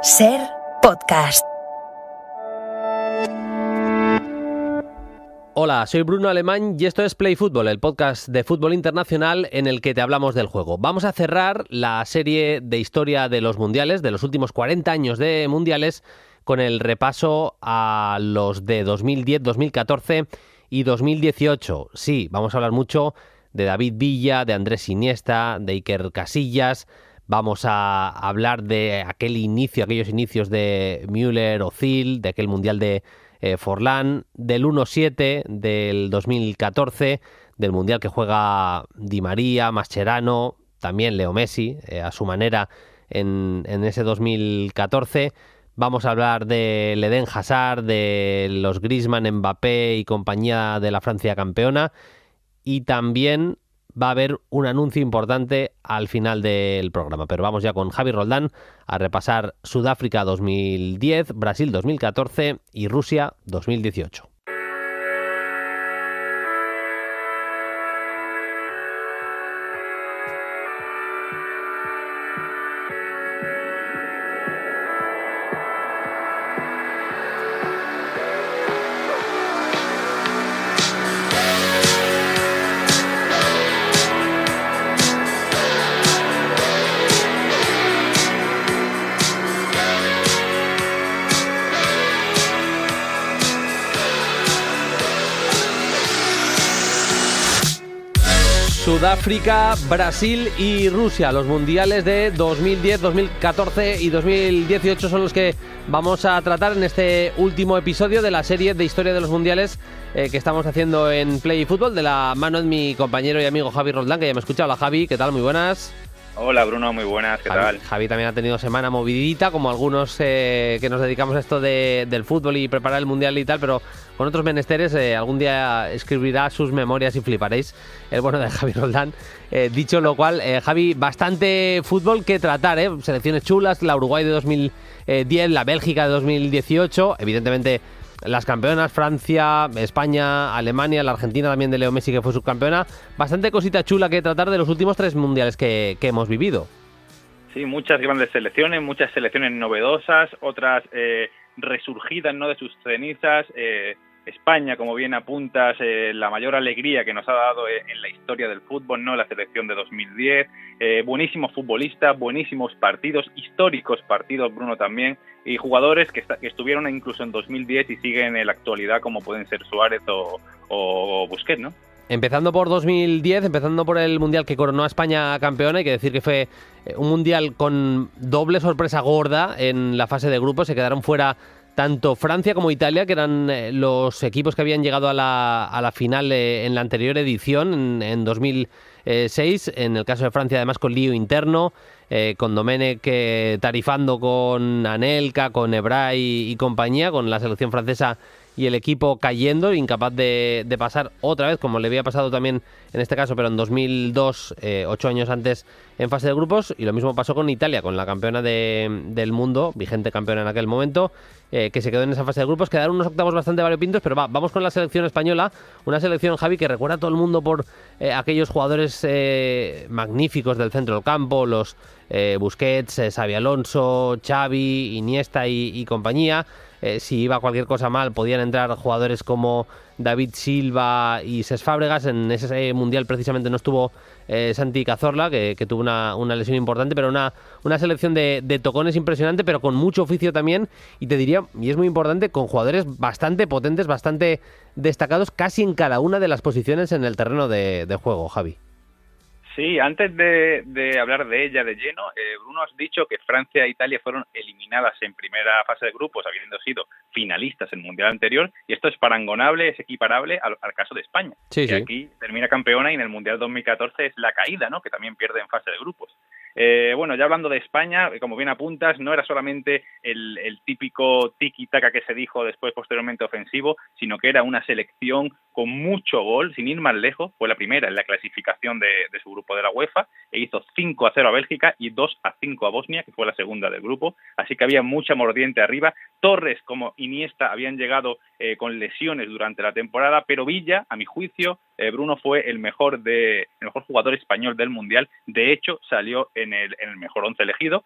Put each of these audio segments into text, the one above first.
Ser podcast. Hola, soy Bruno Alemán y esto es Play Fútbol, el podcast de fútbol internacional en el que te hablamos del juego. Vamos a cerrar la serie de historia de los mundiales, de los últimos 40 años de mundiales, con el repaso a los de 2010, 2014 y 2018. Sí, vamos a hablar mucho de David Villa, de Andrés Iniesta, de Iker Casillas. Vamos a hablar de aquellos inicios de Müller, Özil, de aquel mundial de Forlán, del 1-7 del 2014, del mundial que juega Di María, Mascherano, también Leo Messi, a su manera en ese 2014. Vamos a hablar de Eden Hazard, de los Griezmann, Mbappé y compañía de la Francia campeona. Y también va a haber un anuncio importante al final del programa. Pero vamos ya con Javi Roldán a repasar Sudáfrica 2010, Brasil 2014 y Rusia 2018. Sudáfrica, Brasil y Rusia, los mundiales de 2010, 2014 y 2018 son los que vamos a tratar en este último episodio de la serie de historia de los mundiales que estamos haciendo en Play Fútbol, de la mano de mi compañero y amigo Javi Roldán, que ya me escucha. Hola Javi, ¿qué tal? Muy buenas. Hola Bruno, muy buenas, ¿qué tal? Javi también ha tenido semana movidita, como algunos que nos dedicamos a esto del fútbol y preparar el mundial y tal, pero con otros menesteres. Algún día escribirá sus memorias y fliparéis, el bueno de Javi Roldán. Dicho lo cual, Javi, bastante fútbol que tratar, selecciones chulas, la Uruguay de 2010, la Bélgica de 2018, evidentemente las campeonas, Francia, España, Alemania, la Argentina también de Leo Messi, que fue subcampeona. Bastante cosita chula que tratar de los últimos 3 mundiales que hemos vivido. Sí, muchas grandes selecciones, muchas selecciones novedosas, otras resurgidas, ¿no?, de sus cenizas. España, como bien apuntas, la mayor alegría que nos ha dado en la historia del fútbol, ¿no?, la selección de 2010. Buenísimos futbolistas, buenísimos partidos, históricos partidos, Bruno, también, y jugadores que estuvieron incluso en 2010 y siguen en la actualidad, como pueden ser Suárez o Busquets, ¿no? Empezando por 2010, empezando por el mundial que coronó a España campeona, hay que decir que fue un mundial con doble sorpresa gorda en la fase de grupos. Se quedaron fuera tanto Francia como Italia, que eran los equipos que habían llegado a la final en la anterior edición, en 2006. En el caso de Francia, además, con lío interno, con Domenech tarifando con Anelka, con Ebra y compañía, con la selección francesa y el equipo cayendo, incapaz de pasar otra vez, como le había pasado también en este caso, pero en 2002, 8 años antes, en fase de grupos. Y lo mismo pasó con Italia, con la campeona del mundo, vigente campeona en aquel momento, que se quedó en esa fase de grupos. Quedaron unos octavos bastante variopintos, pero vamos con la selección española, una selección, Javi, que recuerda a todo el mundo por aquellos jugadores magníficos del centro del campo, los Busquets, Xabi Alonso, Xavi, Iniesta y compañía. Si iba cualquier cosa mal, podían entrar jugadores como David Silva y Cesc Fábregas. En ese mundial precisamente no estuvo Santi Cazorla, que tuvo una lesión importante, pero una selección de tocones impresionante, pero con mucho oficio también, y te diría, y es muy importante, con jugadores bastante potentes, bastante destacados casi en cada una de las posiciones en el terreno de juego, Javi. Sí, antes de hablar de ella de lleno, Bruno, has dicho que Francia e Italia fueron eliminadas en primera fase de grupos, habiendo sido finalistas en el Mundial anterior, y esto es parangonable, es equiparable al caso de España, sí. Aquí termina campeona y en el Mundial 2014 es la caída, ¿no?, que también pierde en fase de grupos. Bueno, ya hablando de España, como bien apuntas, no era solamente el típico tiki-taka que se dijo después posteriormente ofensivo, sino que era una selección con mucho gol, sin ir más lejos. Fue la primera en la clasificación de su grupo de la UEFA, e hizo 5-0 a Bélgica y 2-5 a Bosnia, que fue la segunda del grupo, así que había mucha mordiente arriba. Torres como Iniesta habían llegado con lesiones durante la temporada, pero Villa, a mi juicio, Bruno, fue el mejor jugador español del Mundial. De hecho, salió en el mejor once elegido,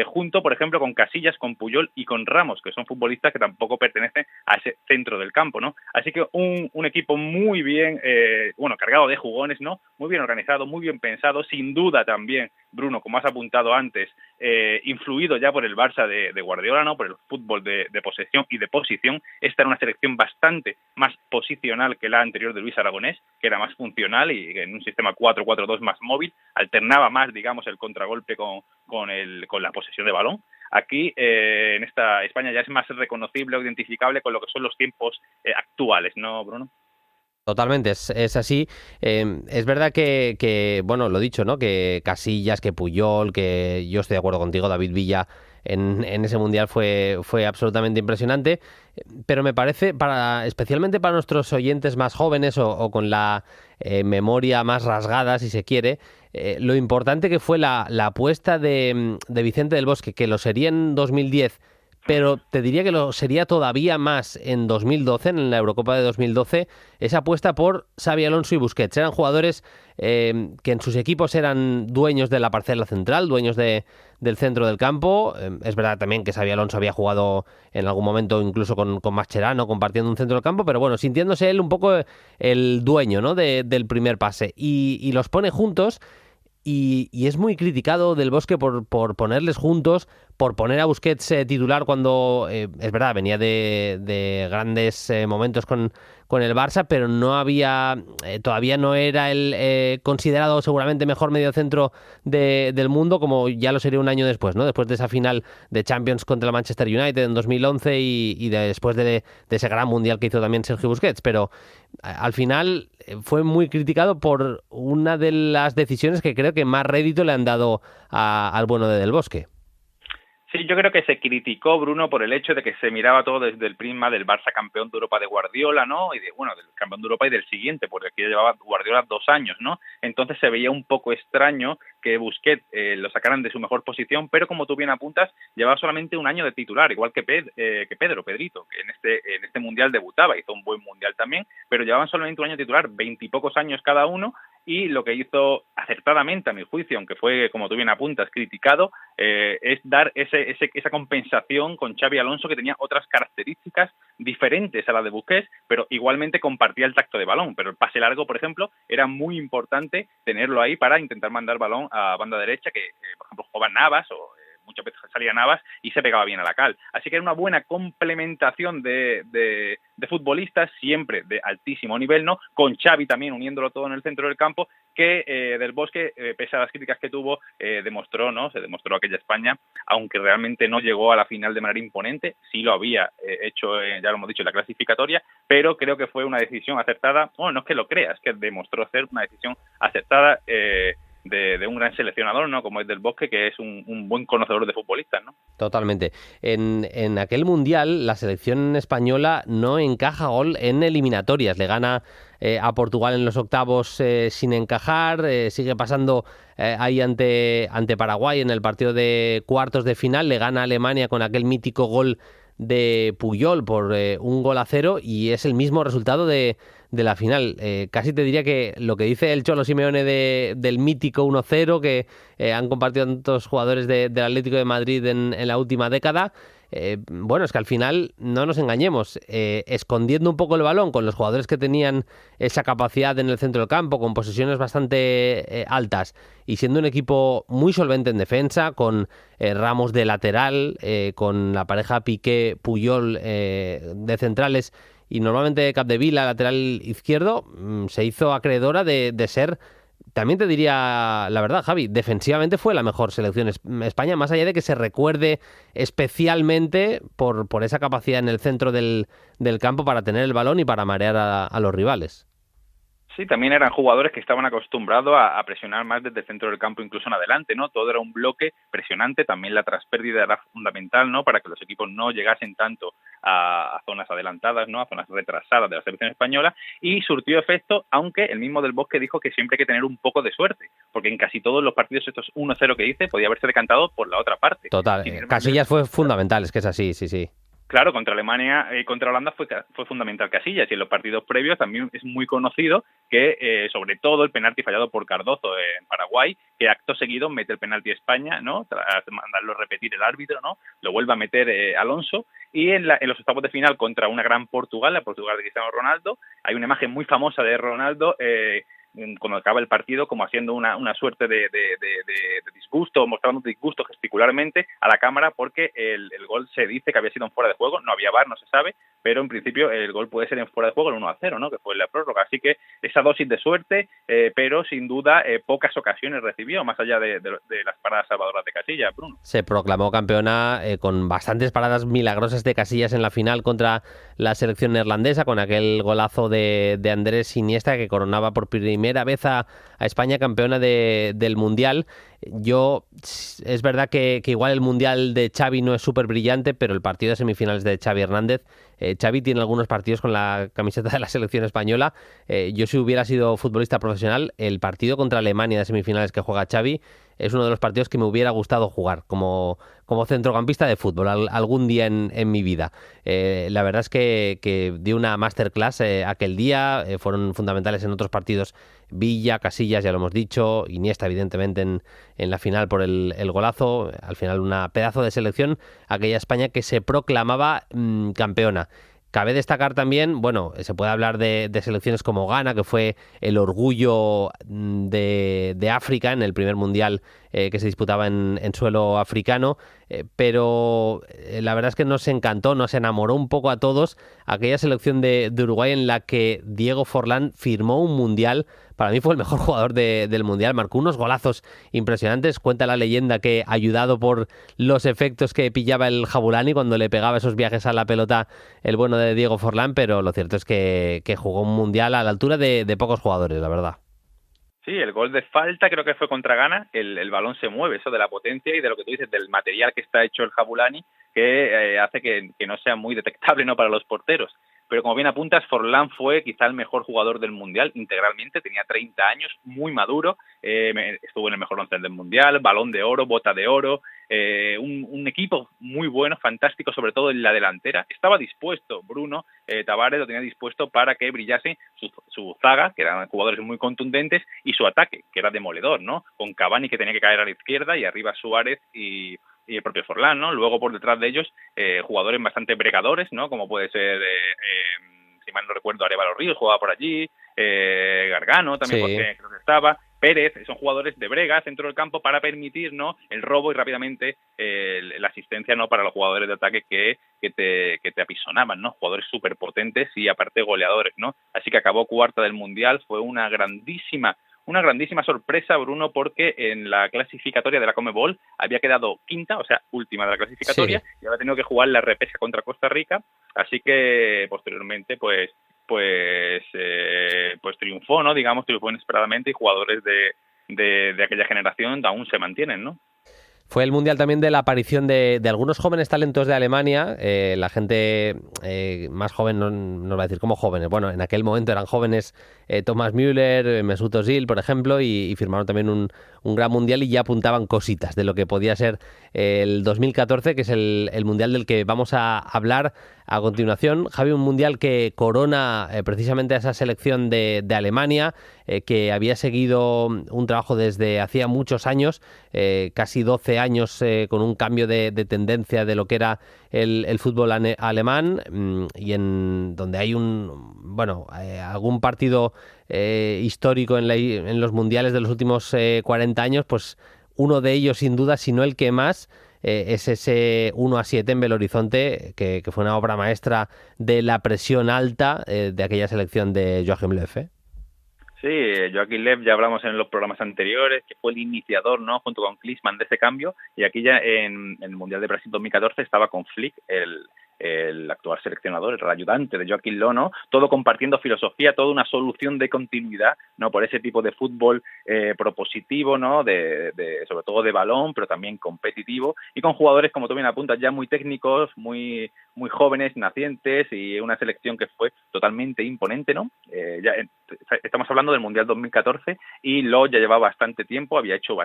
junto, por ejemplo, con Casillas, con Puyol y con Ramos, que son futbolistas que tampoco pertenecen a ese centro del campo, ¿no? Así que un equipo muy bien, cargado de jugones, ¿no? Muy bien organizado, muy bien pensado, sin duda también, Bruno, como has apuntado antes, influido ya por el Barça de Guardiola, ¿no? Por el fútbol de posesión y de posición. Esta era una selección bastante más posicional que la anterior de Luis Aragonés, que era más funcional y en un sistema 4-4-2 más móvil, alternaba más, digamos, el contragolpe con la posesión de balón. Aquí, en esta España, ya es más reconocible o identificable con lo que son los tiempos actuales, ¿no, Bruno? Totalmente, es así. Es verdad que, bueno, lo dicho, ¿no? Que Casillas, que Puyol, que yo estoy de acuerdo contigo, David Villa en ese Mundial fue absolutamente impresionante, pero me parece, especialmente para nuestros oyentes más jóvenes o con la memoria más rasgada, si se quiere, lo importante que fue la apuesta de Vicente del Bosque, que lo sería en 2010, pero te diría que lo sería todavía más en 2012, en la Eurocopa de 2012, esa apuesta por Xabi Alonso y Busquets. Eran jugadores que en sus equipos eran dueños de la parcela central, dueños del centro del campo. Es verdad también que Xabi Alonso había jugado en algún momento incluso con Mascherano, compartiendo un centro del campo, pero bueno, sintiéndose él un poco el dueño, ¿no? del primer pase. Y los pone juntos. Y es muy criticado Del Bosque por ponerles juntos, por poner a Busquets titular cuando, es verdad, venía de grandes momentos con el Barça, pero no había, todavía no era el considerado seguramente mejor mediocentro del mundo, como ya lo sería un año después, ¿no? Después de esa final de Champions contra el Manchester United en 2011 y después de ese gran mundial que hizo también Sergio Busquets, pero al final fue muy criticado por una de las decisiones que creo que más rédito le han dado al bueno de Del Bosque. Sí, yo creo que se criticó, Bruno, por el hecho de que se miraba todo desde el prisma del Barça campeón de Europa de Guardiola, ¿no? Y del campeón de Europa y del siguiente, porque aquí llevaba Guardiola 2 años, ¿no? Entonces se veía un poco extraño que Busquets lo sacaran de su mejor posición, pero como tú bien apuntas, llevaba solamente un año de titular, igual que Pedrito, que en este mundial debutaba, hizo un buen mundial también, pero llevaban solamente un año de titular, 20 y pocos años cada uno, y lo que hizo acertadamente, a mi juicio, aunque fue, como tú bien apuntas, criticado, es dar esa compensación con Xabi Alonso, que tenía otras características diferentes a la de Busquets, pero igualmente compartía el tacto de balón. Pero el pase largo, por ejemplo, era muy importante tenerlo ahí para intentar mandar balón a banda derecha, que, por ejemplo, jugaba Navas o muchas veces salía Navas y se pegaba bien a la cal. Así que era una buena complementación de futbolistas, siempre de altísimo nivel, ¿no? Con Xavi también uniéndolo todo en el centro del campo, que Del Bosque, pese a las críticas que tuvo, demostró, ¿no? Se demostró aquella España, aunque realmente no llegó a la final de manera imponente, sí lo había hecho, ya lo hemos dicho, en la clasificatoria, pero creo que fue una decisión acertada. Bueno, no es que lo creas, que demostró ser una decisión acertada de un gran seleccionador, ¿no? Como es Del Bosque, que es un buen conocedor de futbolistas, ¿no? Totalmente. En aquel Mundial, la selección española no encaja gol en eliminatorias. Le gana a Portugal en los octavos sin encajar. Sigue pasando ahí ante Paraguay en el partido de cuartos de final. Le gana a Alemania con aquel mítico gol de Puyol por 1-0, y es el mismo resultado de la final. Casi te diría que lo que dice el Cholo Simeone del mítico 1-0 que han compartido tantos jugadores del Atlético de Madrid en la última década, bueno, es que al final, no nos engañemos, escondiendo un poco el balón con los jugadores que tenían esa capacidad en el centro del campo, con posesiones bastante altas, y siendo un equipo muy solvente en defensa, con Ramos de lateral, con la pareja Piqué-Puyol de centrales, y normalmente Capdevila, lateral izquierdo, se hizo acreedora de ser, también te diría la verdad, Javi, defensivamente fue la mejor selección España, más allá de que se recuerde especialmente por esa capacidad en el centro del campo para tener el balón y para marear a los rivales. Sí, también eran jugadores que estaban acostumbrados a presionar más desde el centro del campo, incluso en adelante, ¿no? Todo era un bloque presionante, también la traspérdida era fundamental, ¿no? Para que los equipos no llegasen tanto a zonas adelantadas, ¿no? A zonas retrasadas de la selección española, y surtió efecto, aunque el mismo Del Bosque dijo que siempre hay que tener un poco de suerte, porque en casi todos los partidos estos 1-0 que dice podía haberse decantado por la otra parte. Total, Casillas fue fundamental, es que es así, sí. Claro, contra Alemania y contra Holanda fue fundamental Casillas, y en los partidos previos también es muy conocido que, sobre todo, el penalti fallado por Cardozo en Paraguay, que acto seguido mete el penalti a España, ¿no? Tras mandarlo repetir el árbitro, ¿no? Lo vuelve a meter Alonso, y en los octavos de final contra una gran Portugal, la Portugal de Cristiano Ronaldo, hay una imagen muy famosa de Ronaldo cuando acaba el partido, como haciendo una suerte de disgusto, mostrando disgusto gesticularmente a la cámara, porque el gol se dice que había sido en fuera de juego, no había VAR, no se sabe, pero en principio el gol puede ser en fuera de juego, el 1-0, ¿no? Que fue en la prórroga. Así que esa dosis de suerte, pero sin duda pocas ocasiones recibió, más allá de las paradas salvadoras de Casillas, Bruno. Se proclamó campeona con bastantes paradas milagrosas de Casillas en la final contra la selección neerlandesa, con aquel golazo de Andrés Iniesta que coronaba por primera vez a España campeona del Mundial. Es verdad que igual el Mundial de Xavi no es súper brillante, pero el partido de semifinales de Xavi Hernández, Xavi tiene algunos partidos con la camiseta de la selección española. Yo, si hubiera sido futbolista profesional, el partido contra Alemania de semifinales que juega Xavi es uno de los partidos que me hubiera gustado jugar como centrocampista de fútbol algún día en mi vida. La verdad es que di una masterclass aquel día. Fueron fundamentales en otros partidos Villa, Casillas, ya lo hemos dicho, Iniesta evidentemente en la final por el golazo. Al final una pedazo de selección, aquella España que se proclamaba campeona. Cabe destacar también, bueno, se puede hablar de selecciones como Ghana, que fue el orgullo de África en el primer mundial que se disputaba en suelo africano, pero la verdad es que nos encantó, nos enamoró un poco a todos aquella selección de Uruguay en la que Diego Forlán firmó un mundial. Para mí fue el mejor jugador del Mundial, marcó unos golazos impresionantes. Cuenta la leyenda que, ayudado por los efectos que pillaba el Jabulani cuando le pegaba esos viajes a la pelota el bueno de Diego Forlán, pero lo cierto es que jugó un Mundial a la altura de pocos jugadores, la verdad. Sí, el gol de falta creo que fue contra Ghana, el balón se mueve, eso de la potencia y de lo que tú dices, del material que está hecho el Jabulani, que hace que no sea muy detectable, ¿no?, para los porteros. Pero como bien apuntas, Forlán fue quizá el mejor jugador del Mundial integralmente, tenía 30 años, muy maduro, estuvo en el mejor once del Mundial, Balón de Oro, Bota de Oro, un equipo muy bueno, fantástico, sobre todo en la delantera. Estaba dispuesto, Bruno Tavares lo tenía dispuesto para que brillase su zaga, que eran jugadores muy contundentes, y su ataque, que era demoledor, ¿no? Con Cavani, que tenía que caer a la izquierda, y arriba Suárez y el propio Forlán, ¿no? Luego por detrás de ellos jugadores bastante bregadores, ¿no? Como puede ser, si mal no recuerdo, Arévalo Ríos jugaba por allí, Gargano también, Sí. porque creo que estaba, Pérez, son jugadores de brega centro del campo para permitir, ¿no?, el robo y rápidamente la asistencia, ¿no?, para los jugadores de ataque que te apisonaban, ¿no? Jugadores súper potentes y aparte goleadores, ¿no? Así que acabó cuarta del Mundial, fue una grandísima sorpresa, Bruno, porque en la clasificatoria de la Conmebol había quedado quinta, o sea, última de la clasificatoria, sí, y había tenido que jugar la repesca contra Costa Rica, así que posteriormente pues triunfó, ¿no? Digamos, triunfó inesperadamente, y jugadores de aquella generación aún se mantienen, ¿no? Fue el Mundial también de la aparición de algunos jóvenes talentos de Alemania. La gente más joven no va a decir como jóvenes. Bueno, en aquel momento eran jóvenes Thomas Müller, Mesut Özil, por ejemplo, y firmaron también un gran Mundial y ya apuntaban cositas de lo que podía ser el 2014, que es el Mundial del que vamos a hablar a continuación. Javi, un Mundial que corona precisamente a esa selección de Alemania, que había seguido un trabajo desde hacía muchos años, casi 12 años, con un cambio de tendencia de lo que era el fútbol alemán, y en donde hay algún partido histórico en los mundiales de los últimos 40 años, pues uno de ellos sin duda, si no el que más, es ese 1-7 en Belo Horizonte, que fue una obra maestra de la presión alta de aquella selección de Joachim Löw. Sí, Joachim Löw, ya hablamos en los programas anteriores, que fue el iniciador, ¿no?, junto con Klinsmann, de ese cambio, y aquí ya en el Mundial de Brasil 2014 estaba con Flick, el actual seleccionador, el ayudante de Joachim Löw, ¿no?, todo compartiendo filosofía, toda una solución de continuidad, ¿no?, por ese tipo de fútbol propositivo, ¿no?, sobre todo de balón, pero también competitivo, y con jugadores, como tú bien apuntas, ya muy técnicos, muy jóvenes, nacientes, y una selección que fue totalmente imponente, ¿no? Ya estamos hablando del Mundial 2014, y Löw ya llevaba bastante tiempo, había hecho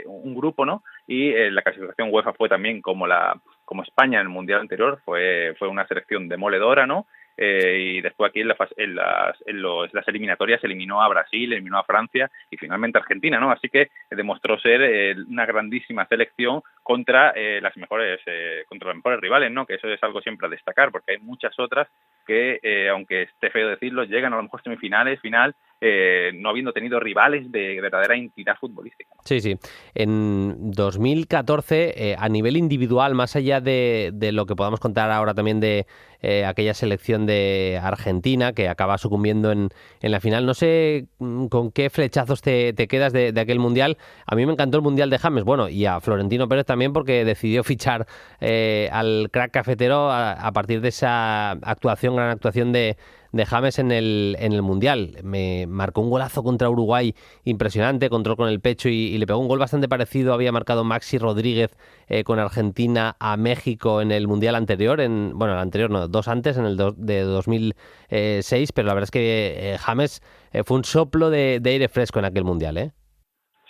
un grupo, ¿no?, y la clasificación UEFA fue también como la como España en el Mundial anterior, fue una selección demoledora, ¿no? Y después aquí en las eliminatorias eliminó a Brasil, eliminó a Francia y finalmente a Argentina, ¿no? Así que demostró ser una grandísima selección contra los mejores rivales, ¿no? Que eso es algo siempre a destacar, porque hay muchas otras que, aunque esté feo decirlo, llegan a lo mejor semifinales, final, no habiendo tenido rivales de verdadera entidad futbolística, ¿no? Sí, sí. En 2014, a nivel individual, más allá de lo que podamos contar ahora también de aquella selección de Argentina que acaba sucumbiendo en la final, no sé con qué flechazos te quedas de aquel Mundial. A mí me encantó el Mundial de James, bueno, y a Florentino Pérez también, porque decidió fichar al crack cafetero a partir de esa gran actuación de James en el Mundial. Me marcó un golazo contra Uruguay impresionante, control con el pecho y le pegó un gol bastante parecido. Había marcado Maxi Rodríguez con Argentina a México en el Mundial anterior, el anterior no, dos antes, en el de 2006, pero la verdad es que James fue un soplo de aire fresco en aquel Mundial, ¿eh?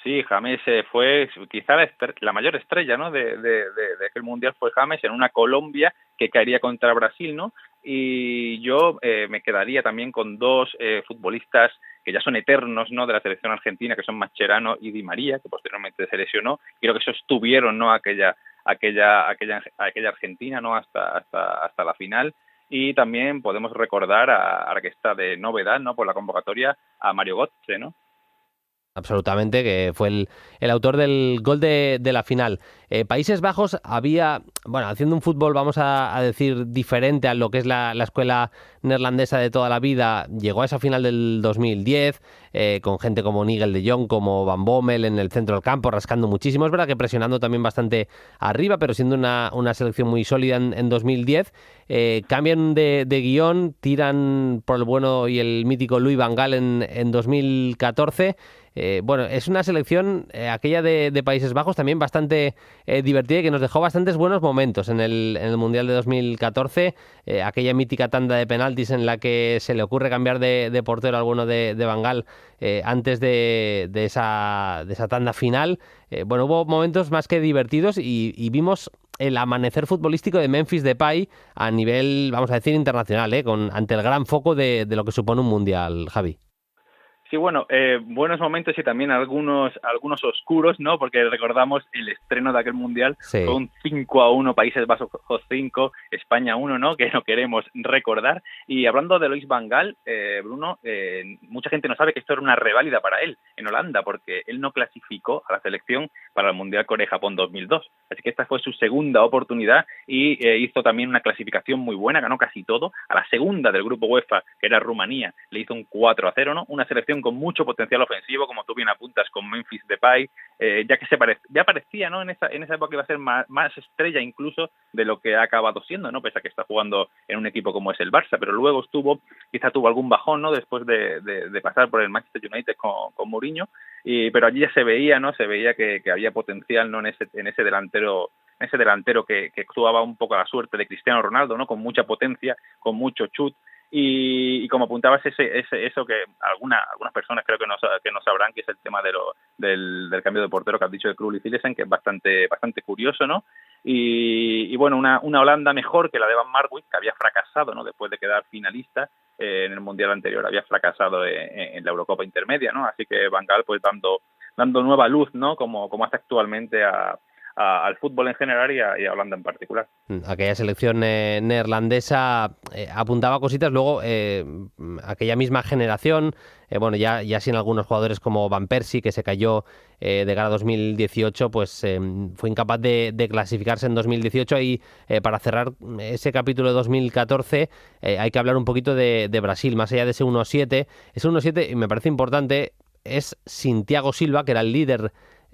Sí, James fue quizá la mayor estrella, ¿no? de aquel Mundial fue James en una Colombia que caería contra Brasil, ¿no? Y yo me quedaría también con dos futbolistas que ya son eternos, ¿no? De la selección argentina, que son Mascherano y Di María, que posteriormente se lesionó. Creo que sostuvieron, ¿no? aquella Argentina, ¿no? hasta la final. Y también podemos recordar a que está de novedad, ¿no? Por la convocatoria, a Mario Götze, ¿no? Absolutamente, que fue el autor del gol de la final. Países Bajos había, haciendo un fútbol, vamos a decir, diferente a lo que es la escuela neerlandesa de toda la vida, llegó a esa final del 2010, con gente como Nigel de Jong, como Van Bommel en el centro del campo, rascando muchísimo. Es verdad que presionando también bastante arriba, pero siendo una selección muy sólida en 2010. Cambian de guión, tiran por el bueno y el mítico Louis van Gaal en 2014. Es una selección, aquella de Países Bajos, también bastante divertida y que nos dejó bastantes buenos momentos en el Mundial de 2014. Aquella mítica tanda de penaltis en la que se le ocurre cambiar de portero al bueno de Van Gaal antes de esa tanda final. Hubo momentos más que divertidos y vimos el amanecer futbolístico de Memphis Depay a nivel, vamos a decir, internacional, ante el gran foco de lo que supone un Mundial, Javi. Sí, buenos momentos y también algunos oscuros, ¿no? Porque recordamos el estreno de aquel Mundial, sí. Fue un 5-1, Países Bajos 5, España 1, ¿no? Que no queremos recordar. Y hablando de Louis van Gaal, Bruno, mucha gente no sabe que esto era una reválida para él en Holanda, porque él no clasificó a la selección para el Mundial Corea-Japón 2002. Así que esta fue su segunda oportunidad y hizo también una clasificación muy buena, ganó casi todo. A la segunda del grupo UEFA, que era Rumanía, le hizo un 4-0, ¿no? Una selección con mucho potencial ofensivo, como tú bien apuntas, con Memphis Depay, ya que ya parecía, ¿no? En esa época iba a ser más estrella incluso de lo que ha acabado siendo, ¿no? Pese a que está jugando en un equipo como es el Barça, pero luego quizá tuvo algún bajón, ¿no? Después de pasar por el Manchester United con Mourinho, pero allí ya se veía, ¿no? Se veía que había potencial, ¿no? En ese delantero que actuaba un poco a la suerte de Cristiano Ronaldo, ¿no? Con mucha potencia, con mucho chut. Y como apuntabas, eso que algunas personas creo que no sabrán, que es el tema del cambio de portero que has dicho de Krul y Silesen, que es bastante curioso, ¿no? Y una Holanda mejor que la de Van Marwijk, que había fracasado, ¿no? Después de quedar finalista en el Mundial anterior, había fracasado en la Eurocopa intermedia, ¿no? Así que Van Gaal pues dando nueva luz, ¿no? Como hace actualmente al fútbol en general y a Holanda en particular. Aquella selección neerlandesa apuntaba cositas. Luego aquella misma generación, ya sin algunos jugadores como Van Persie, que se cayó de cara a 2018, pues fue incapaz de clasificarse en 2018. Y para cerrar ese capítulo de 2014 hay que hablar un poquito de Brasil, más allá de ese 1-7. Ese 1-7, y me parece importante, es sin Thiago Silva, que era el líder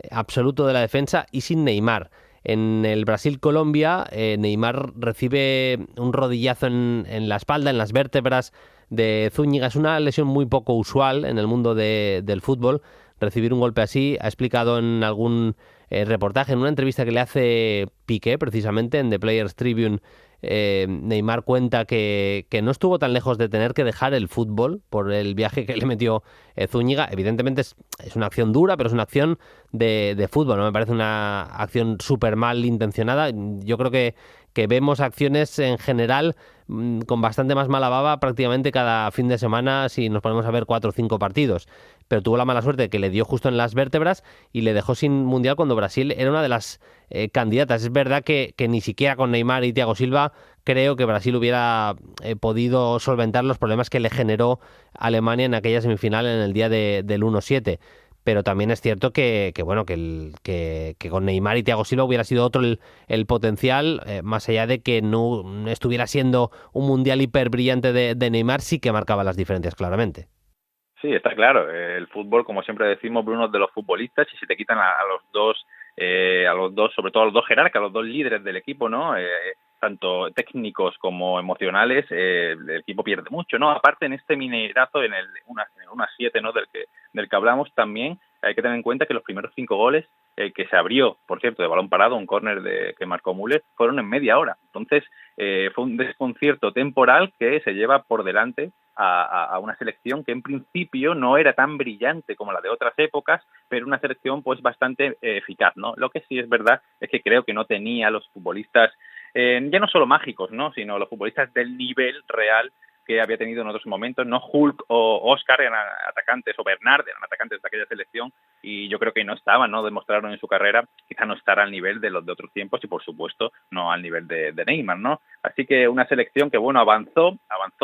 absoluto de la defensa, y sin Neymar. En el Brasil-Colombia, Neymar recibe un rodillazo en la espalda, en las vértebras de Zúñiga. Es una lesión muy poco usual en el mundo del fútbol, recibir un golpe así. Ha explicado en algún reportaje, en una entrevista que le hace Piqué, precisamente, en The Players Tribune. Neymar cuenta que no estuvo tan lejos de tener que dejar el fútbol por el viaje que le metió Zúñiga. Evidentemente es una acción dura, pero es una acción de fútbol, no me parece una acción súper mal intencionada. Yo creo que vemos acciones en general con bastante más mala baba prácticamente cada fin de semana si nos ponemos a ver 4 o 5 partidos. Pero tuvo la mala suerte de que le dio justo en las vértebras y le dejó sin mundial cuando Brasil era una de las candidatas. Es verdad que ni siquiera con Neymar y Thiago Silva creo que Brasil hubiera podido solventar los problemas que le generó Alemania en aquella semifinal en el día del 1-7. Pero también es cierto que con Neymar y Thiago Silva hubiera sido otro el potencial, más allá de que no estuviera siendo un mundial hiper brillante de Neymar, sí que marcaba las diferencias claramente. Sí, está claro. El fútbol, como siempre decimos, Bruno, es de los futbolistas, y si te quitan a los dos, sobre todo a los dos jerarcas, a los dos líderes del equipo, ¿no? Tanto técnicos como emocionales, el equipo pierde mucho, ¿no? Aparte, en este minerazo, en el 1-7, ¿no? Del que hablamos, también hay que tener en cuenta que los primeros 5 goles que se abrió, por cierto, de balón parado, un córner que marcó Müller, fueron en media hora. Entonces, fue un desconcierto temporal que se lleva por delante a una selección que en principio no era tan brillante como la de otras épocas, pero una selección pues bastante eficaz, ¿no? Lo que sí es verdad es que creo que no tenía los futbolistas, ya no solo mágicos, ¿no? Sino los futbolistas del nivel real que había tenido en otros momentos, ¿no? Hulk o Oscar eran atacantes, o Bernard eran atacantes de aquella selección, y yo creo que no estaban, ¿no? Demostraron en su carrera quizá no estar al nivel de los de otros tiempos, y por supuesto no al nivel de Neymar, ¿no? Así que una selección que, bueno, avanzó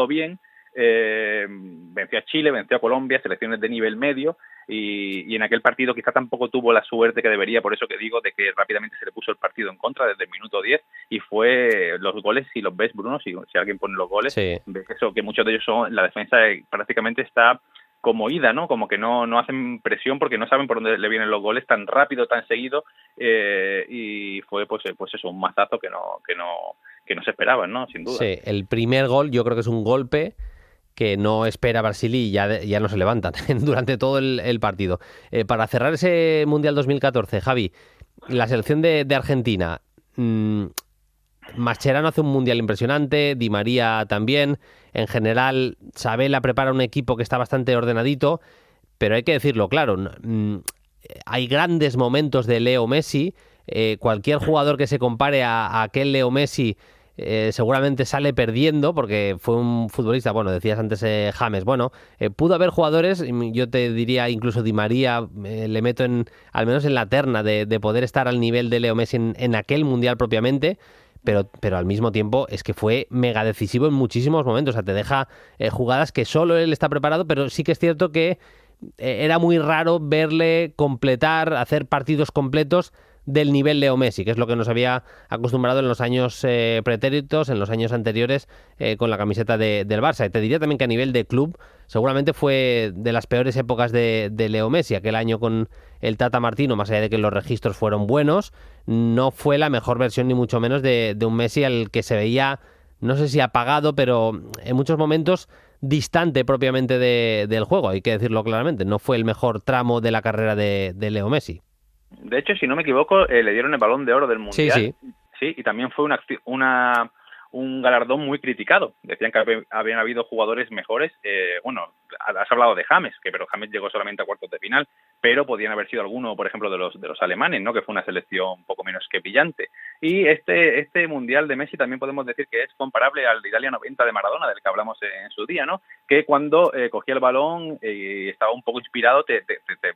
bien, venció a Chile, venció a Colombia, selecciones de nivel medio, y en aquel partido quizá tampoco tuvo la suerte que debería, por eso que digo de que rápidamente se le puso el partido en contra desde el minuto 10, y fue los goles, si los ves, Bruno, si alguien pone los goles, Sí. ves eso, que muchos de ellos son, la defensa prácticamente está como ida, ¿no? Como que no hacen presión porque no saben por dónde le vienen los goles tan rápido, tan seguido, y fue pues eso, un mazazo que no se esperaban, ¿no? Sin duda. Sí, el primer gol yo creo que es un golpe que no espera Brasil y ya no se levantan durante todo el partido. Para cerrar ese Mundial 2014, Javi, la selección de Argentina, Mascherano hace un Mundial impresionante, Di María también, en general Sabella prepara un equipo que está bastante ordenadito, pero hay que decirlo claro, hay grandes momentos de Leo Messi, cualquier jugador que se compare a aquel Leo Messi seguramente sale perdiendo porque fue un futbolista, bueno, decías antes James, bueno, pudo haber jugadores, yo te diría incluso Di María, le meto al menos en la terna de poder estar al nivel de Leo Messi en aquel Mundial propiamente, pero al mismo tiempo es que fue mega decisivo en muchísimos momentos, o sea, te deja jugadas que solo él está preparado, pero sí que es cierto que era muy raro verle completar, hacer partidos completos del nivel Leo Messi, que es lo que nos había acostumbrado en los años pretéritos, en los años anteriores con la camiseta del Barça. Y te diría también que a nivel de club seguramente fue de las peores épocas de Leo Messi. Aquel año con el Tata Martino, más allá de que los registros fueron buenos, no fue la mejor versión ni mucho menos de un Messi al que se veía, no sé si apagado, pero en muchos momentos distante propiamente del juego, hay que decirlo claramente. No fue el mejor tramo de la carrera de Leo Messi. De hecho, si no me equivoco, le dieron el Balón de Oro del Mundial. Sí. Sí, y también fue un galardón muy criticado. Decían que habían habido jugadores mejores. Bueno, has hablado de James, pero James llegó solamente a cuartos de final, pero podían haber sido alguno, por ejemplo, de los alemanes, ¿no? Que fue una selección un poco menos que brillante. Y este Mundial de Messi también podemos decir que es comparable al de Italia 90 de Maradona, del que hablamos en su día, ¿no? Que cuando cogía el balón y estaba un poco inspirado,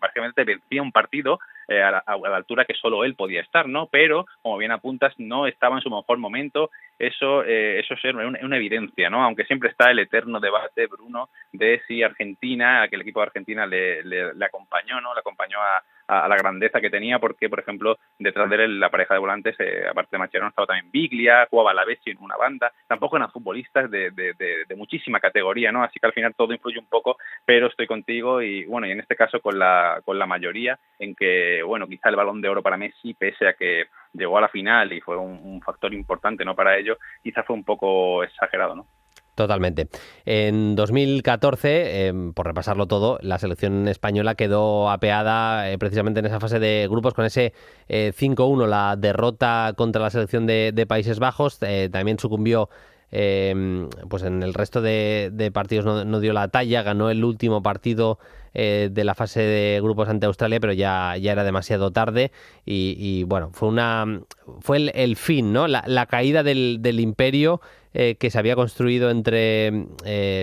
básicamente te vencía un partido a la altura que solo él podía estar, ¿no? Pero, como bien apuntas, no estaba en su mejor momento. Eso es una evidencia, ¿no? Aunque siempre está el eterno debate, Bruno, de si Argentina, que el equipo de Argentina le acompañó, ¿no? Le acompañó a la grandeza que tenía, porque, por ejemplo, detrás de él, la pareja de volantes, aparte de Mascherano, estaba también Biglia, jugaba la Bessi en una banda, tampoco eran futbolistas de muchísima categoría, ¿no? Así que al final todo influye un poco, pero estoy contigo y, bueno, y en este caso con la mayoría, en que, bueno, quizá el Balón de Oro para Messi, pese a que llegó a la final y fue un factor importante, ¿no? Para ello, quizá fue un poco exagerado, ¿no? Totalmente. En 2014, por repasarlo todo, la selección española quedó apeada precisamente en esa fase de grupos con ese 5-1, la derrota contra la selección de Países Bajos. También sucumbió pues en el resto de partidos, no dio la talla, ganó el último partido de la fase de grupos ante Australia, pero ya era demasiado tarde y bueno, fue el fin, ¿no? La caída del imperio que se había construido entre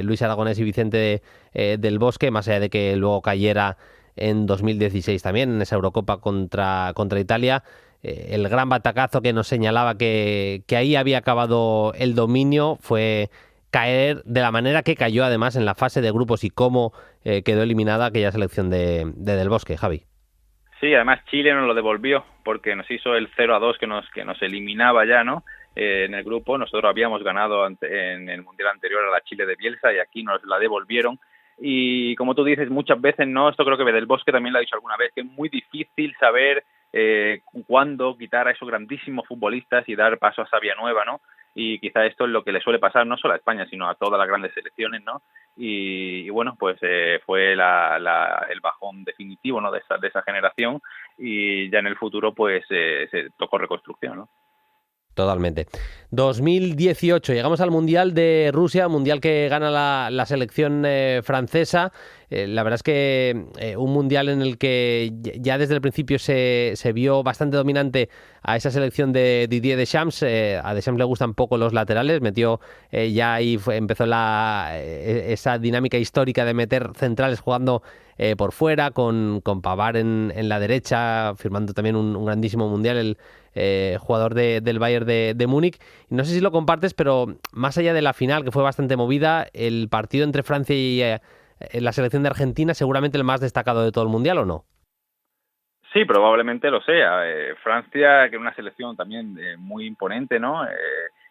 Luis Aragonés y Vicente del Bosque, más allá de que luego cayera en 2016 también, en esa Eurocopa contra Italia. El gran batacazo que nos señalaba que ahí había acabado el dominio fue caer de la manera que cayó, además, en la fase de grupos y cómo quedó eliminada aquella selección de Del Bosque, Javi. Sí, además Chile nos lo devolvió porque nos hizo el 0-2 que nos eliminaba ya, ¿no? En el grupo. Nosotros habíamos ganado en el Mundial anterior a la Chile de Bielsa y aquí nos la devolvieron. Y como tú dices, muchas veces, ¿no? Esto creo que Del Bosque también lo ha dicho alguna vez, que es muy difícil saber cuándo quitar a esos grandísimos futbolistas y dar paso a savia nueva, ¿no? Y quizá esto es lo que le suele pasar no solo a España, sino a todas las grandes selecciones, ¿no? Y bueno, pues fue el bajón definitivo, ¿no? de esa generación, y ya en el futuro pues se tocó reconstrucción, ¿no? Totalmente. 2018, llegamos al Mundial de Rusia, mundial que gana la selección francesa. La verdad es que un mundial en el que ya desde el principio se vio bastante dominante a esa selección de Didier Deschamps. A Deschamps le gustan poco los laterales, metió ya ahí empezó esa dinámica histórica de meter centrales jugando por fuera, con Pavard en la derecha, firmando también un grandísimo mundial, el jugador del Bayern de Múnich. No sé si lo compartes, pero más allá de la final, que fue bastante movida, el partido entre Francia y la selección de Argentina, seguramente el más destacado de todo el mundial, ¿o no? Sí, probablemente lo sea. Francia, que es una selección también muy imponente, ¿no?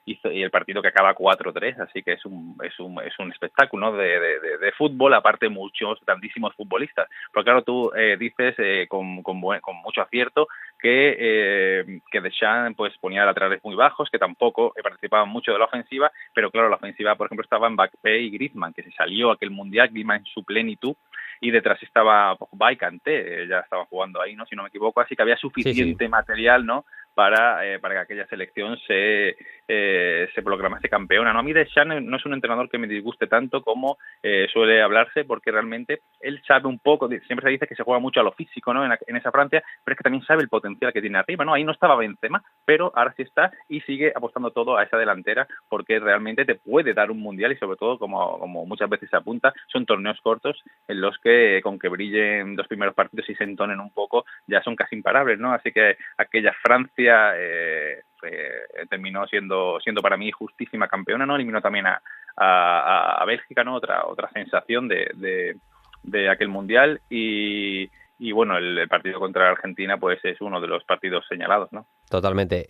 Y el partido que acaba 4-3, así que es un espectáculo, ¿no? de fútbol, aparte muchos, grandísimos futbolistas. Pero claro, tú dices con mucho acierto que Deschamps pues ponía laterales muy bajos, que tampoco participaban mucho de la ofensiva, pero claro, la ofensiva, por ejemplo, estaba Mbappé y Griezmann, que se salió aquel mundial, Griezmann en su plenitud, y detrás estaba Pogba y Kanté, ya estaban jugando ahí, ¿no? Si no me equivoco, así que había suficiente material, ¿no? Para que aquella selección se proclamase campeona, ¿no? A mí Deschamps no es un entrenador que me disguste tanto como suele hablarse, porque realmente él sabe un poco, siempre se dice que se juega mucho a lo físico, ¿no? En esa Francia, pero es que también sabe el potencial que tiene arriba, ¿no? Ahí no estaba Benzema, pero ahora sí está y sigue apostando todo a esa delantera, porque realmente te puede dar un mundial y sobre todo, como muchas veces se apunta, son torneos cortos en los que con que brillen los primeros partidos y se entonen un poco, ya son casi imparables, ¿no? Así que aquella Francia terminó siendo para mí justísima campeona, ¿no? Eliminó también a Bélgica, ¿no? Otra sensación de aquel mundial y bueno, el partido contra Argentina pues es uno de los partidos señalados, ¿no? Totalmente.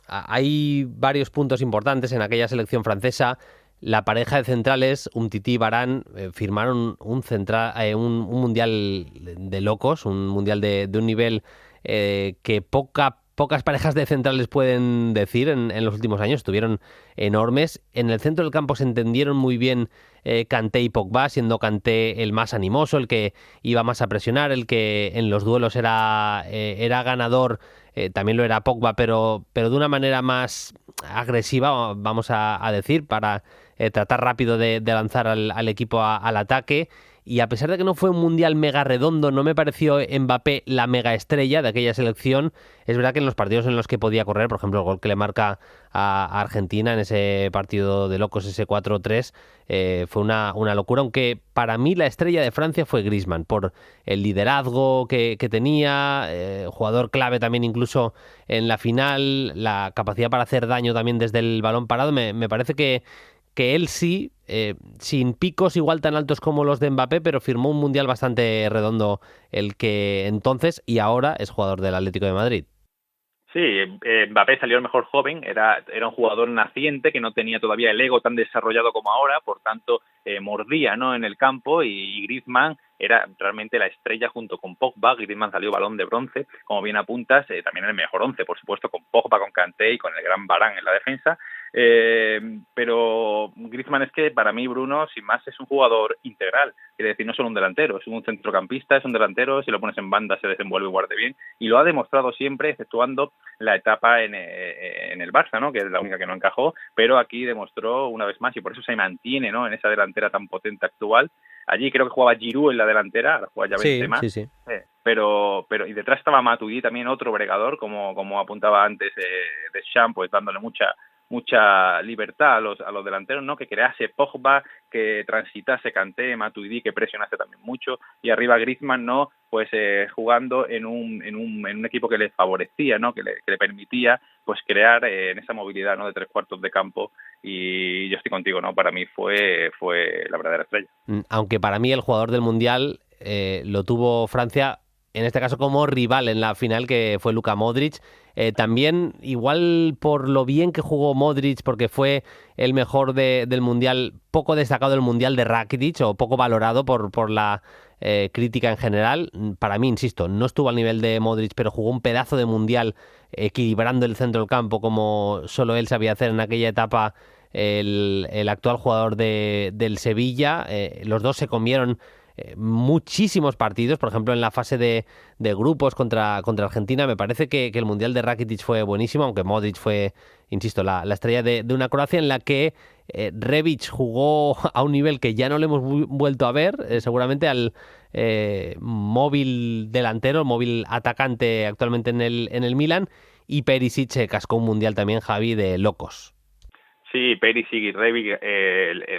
Hay varios puntos importantes en aquella selección francesa. La pareja de centrales, Umtiti y Varane, firmaron un mundial de locos, un mundial de un nivel que pocas parejas de centrales pueden decir en los últimos años. Estuvieron enormes. En el centro del campo se entendieron muy bien Kanté y Pogba, siendo Kanté el más animoso, el que iba más a presionar, el que en los duelos era ganador. También lo era Pogba, pero de una manera más agresiva, vamos a decir, para tratar rápido de lanzar al equipo al ataque. Y a pesar de que no fue un mundial mega redondo, no me pareció Mbappé la mega estrella de aquella selección. Es verdad que en los partidos en los que podía correr, por ejemplo, el gol que le marca a Argentina en ese partido de locos, ese 4-3, fue una locura, aunque para mí la estrella de Francia fue Griezmann, por el liderazgo que tenía, jugador clave también incluso en la final, la capacidad para hacer daño también desde el balón parado. Me parece que él sí, sin picos igual tan altos como los de Mbappé, pero firmó un mundial bastante redondo, el que entonces y ahora es jugador del Atlético de Madrid. Sí, Mbappé salió el mejor joven, era un jugador naciente que no tenía todavía el ego tan desarrollado como ahora, por tanto mordía, ¿no? En el campo, y Griezmann era realmente la estrella junto con Pogba. Griezmann salió balón de bronce, como bien apuntas, también el mejor once, por supuesto, con Pogba, con Kanté y con el gran Varane en la defensa. Pero Griezmann es que para mí, Bruno, sin más, es un jugador integral. Quiere decir, no solo un delantero, es un centrocampista, es un delantero, si lo pones en banda se desenvuelve igual de bien, y lo ha demostrado siempre, exceptuando la etapa en el Barça, ¿no? Que es la única que no encajó, pero aquí demostró una vez más, y por eso se mantiene, ¿no? En esa delantera tan potente actual. Allí creo que jugaba Giroud en la delantera, ahora juega ya Benzema. Sí. Pero y detrás estaba Matuidi, también otro bregador, como apuntaba antes Deschamps, pues dándole mucha libertad a los delanteros, ¿no? Que crease Pogba, que transitase Kanté, Matuidi, que presionase también mucho, y arriba Griezmann, ¿no? Pues jugando en un equipo que le favorecía, ¿no? Que le permitía pues crear en esa movilidad, ¿no? De 3/4 de campo, y yo estoy contigo, ¿no? Para mí fue la verdadera estrella. Aunque para mí el jugador del Mundial lo tuvo Francia, en este caso como rival en la final, que fue Luka Modric. También, igual por lo bien que jugó Modric, porque fue el mejor del Mundial, poco destacado del Mundial de Rakitic, o poco valorado por la crítica en general. Para mí, insisto, no estuvo al nivel de Modric, pero jugó un pedazo de Mundial equilibrando el centro del campo como solo él sabía hacer en aquella etapa el actual jugador del Sevilla. Los dos se comieron muchísimos partidos, por ejemplo en la fase de grupos contra Argentina. Me parece que el Mundial de Rakitic fue buenísimo, aunque Modric fue, insisto, la estrella de una Croacia en la que Rebic jugó a un nivel que ya no le hemos vuelto a ver, seguramente al móvil delantero, móvil atacante actualmente en el Milan, y Perisic cascó un Mundial también, Javi, de locos. Sí, Perisic y Rebic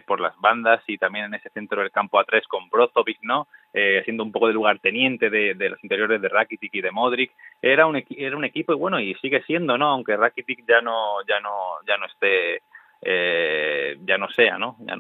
por las bandas, y también en ese centro del campo a 3 con Brozovic, ¿no? Siendo un poco de lugarteniente de los interiores de Rakitic y de Modric. Era un equipo, y bueno, y sigue siendo, ¿no? Aunque Rakitic ya no esté, ya no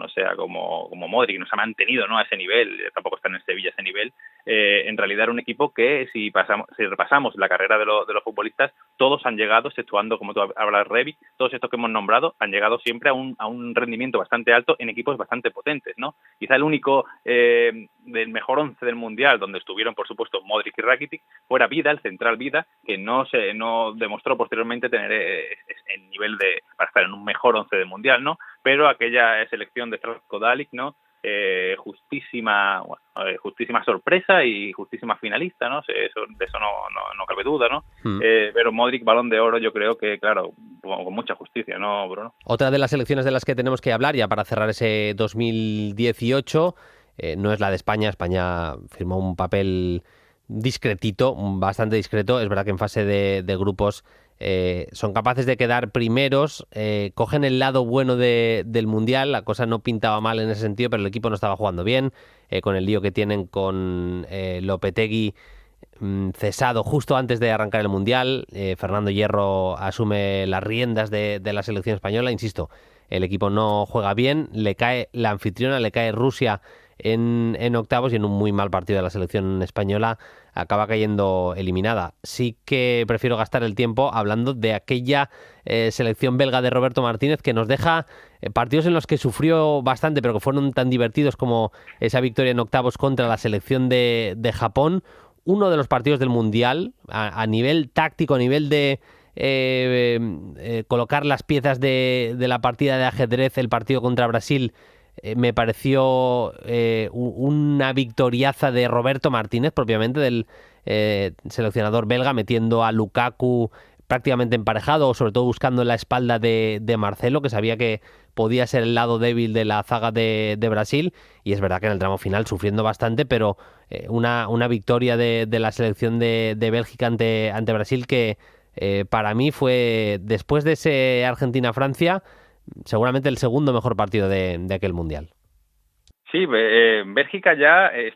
sea como Modric, no se ha mantenido, ¿no? A ese nivel, tampoco está en el Sevilla a ese nivel. En realidad era un equipo que, si repasamos la carrera de los futbolistas, todos han llegado, exceptuando, como tú hablas, Rebic, todos estos que hemos nombrado han llegado siempre a un rendimiento bastante alto en equipos bastante potentes, ¿no? Quizá el único del mejor 11 del Mundial, donde estuvieron, por supuesto, Modric y Rakitic, fuera Vida, el central Vida, que no demostró posteriormente tener el nivel para estar en un mejor 11 del Mundial, ¿no? Pero aquella selección de Zlatko Dalic, ¿no? Justísima sorpresa y justísima finalista, ¿no? De eso no cabe duda, ¿no? Pero Modric, Balón de Oro, yo creo que, claro, con mucha justicia, ¿no, Bruno? Otra de las selecciones de las que tenemos que hablar, ya para cerrar ese 2018, no es la de España. España firmó un papel discretito, bastante discreto. Es verdad que en fase de grupos son capaces de quedar primeros, cogen el lado bueno del Mundial. La cosa no pintaba mal en ese sentido, pero el equipo no estaba jugando bien, con el lío que tienen con Lopetegui cesado justo antes de arrancar el Mundial. Fernando Hierro asume las riendas de la selección española. Insisto, el equipo no juega bien, le cae la anfitriona, le cae Rusia en octavos, y en un muy mal partido de la selección española acaba cayendo eliminada. Sí que prefiero gastar el tiempo hablando de aquella selección belga de Roberto Martínez, que nos deja partidos en los que sufrió bastante, pero que fueron tan divertidos como esa victoria en octavos contra la selección de Japón. Uno de los partidos del Mundial, a nivel táctico, a nivel de colocar las piezas de la partida de ajedrez, el partido contra Brasil, me pareció una victoriaza de Roberto Martínez, propiamente del seleccionador belga, metiendo a Lukaku prácticamente emparejado, o sobre todo buscando la espalda de Marcelo, que sabía que podía ser el lado débil de la zaga de Brasil. Y es verdad que en el tramo final sufriendo bastante, pero una victoria de la selección de Bélgica ante Brasil que para mí fue, después de ese Argentina-Francia, seguramente el segundo mejor partido de aquel Mundial. Sí, Bélgica ya es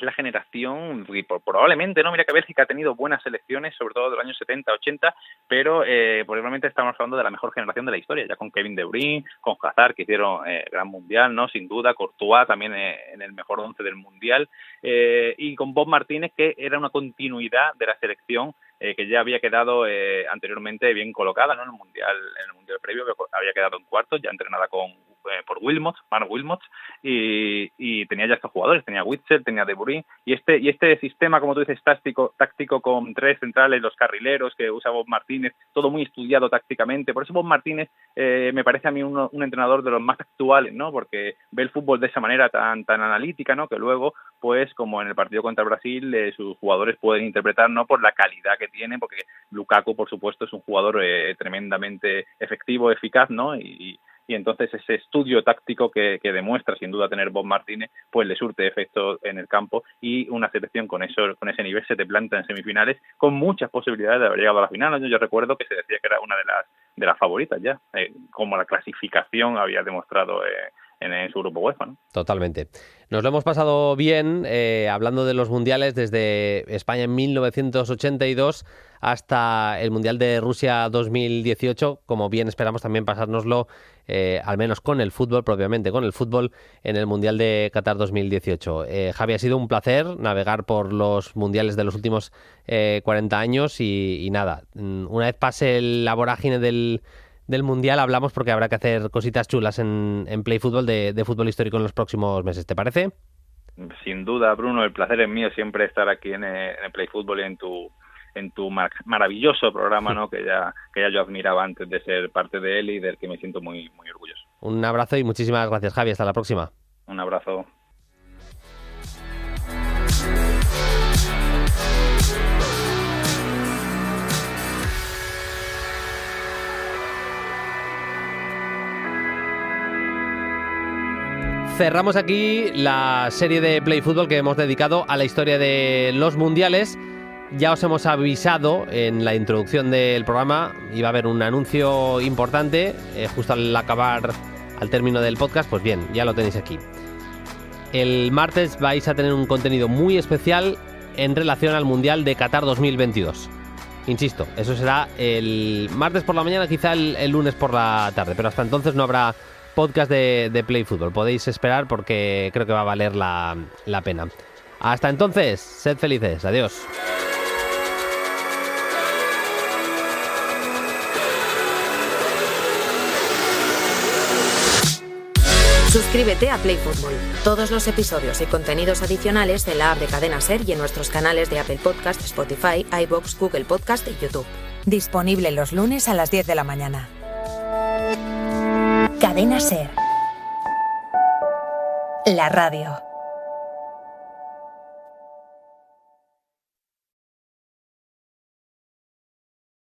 la generación, probablemente, ¿no? Mira que Bélgica ha tenido buenas selecciones, sobre todo de los años 70, 80, pero probablemente estamos hablando de la mejor generación de la historia, ya con Kevin De Bruyne, con Hazard, que hicieron gran Mundial, ¿no? Sin duda, Courtois también en el mejor 11 del Mundial, y con Bob Martínez, que era una continuidad de la selección que ya había quedado anteriormente bien colocada, ¿no? En el mundial previo, que había quedado en cuartos, ya entrenada con por Wilmots, Mark Wilmots, y tenía ya estos jugadores, tenía Witsel, tenía De Bruyne, y este sistema, como tú dices, táctico con 3 centrales, los carrileros que usa Bob Martínez, todo muy estudiado tácticamente. Por eso Bob Martínez me parece a mí un entrenador de los más actuales, ¿no? Porque ve el fútbol de esa manera tan analítica, ¿no? Que luego, pues, como en el partido contra Brasil, sus jugadores pueden interpretar, no por la calidad que tienen, porque Lukaku, por supuesto, es un jugador tremendamente efectivo, eficaz, ¿no? Y entonces ese estudio táctico que demuestra sin duda tener Bob Martínez, pues le surte efecto en el campo, y una selección con ese nivel se te planta en semifinales con muchas posibilidades de haber llegado a la final, ¿no? Yo recuerdo que se decía que era una de las favoritas ya, como la clasificación había demostrado en su grupo UEFA, ¿no? Totalmente. Nos lo hemos pasado bien hablando de los mundiales desde España en 1982 hasta el Mundial de Rusia 2018. Como bien esperamos también pasárnoslo, al menos con el fútbol, propiamente con el fútbol, en el Mundial de Qatar 2018. Javi, ha sido un placer navegar por los mundiales de los últimos 40 años y nada, una vez pase la vorágine del Mundial hablamos, porque habrá que hacer cositas chulas en Play Fútbol de fútbol histórico en los próximos meses. ¿Te parece? Sin duda, Bruno, el placer es mío siempre estar aquí en Play Fútbol y en tu maravilloso programa, ¿no? que ya yo admiraba antes de ser parte de él y del que me siento muy, muy orgulloso. Un abrazo y muchísimas gracias, Javi. Hasta la próxima. Un abrazo. Cerramos aquí la serie de Play Fútbol que hemos dedicado a la historia de los mundiales. Ya os hemos avisado en la introducción del programa, iba a haber un anuncio importante justo al término del podcast. Pues bien, ya lo tenéis aquí. El martes vais a tener un contenido muy especial en relación al Mundial de Qatar 2022. Insisto, eso será el martes por la mañana, quizá el lunes por la tarde, pero hasta entonces no habrá podcast de Play Fútbol. Podéis esperar porque creo que va a valer la pena. Hasta entonces, sed felices. Adiós. Suscríbete a Play Fútbol. Todos los episodios y contenidos adicionales en la app de Cadena SER y en nuestros canales de Apple Podcast, Spotify, iVoox, Google Podcast y YouTube. Disponible los lunes a las 10 de la mañana. Cadena SER. La radio.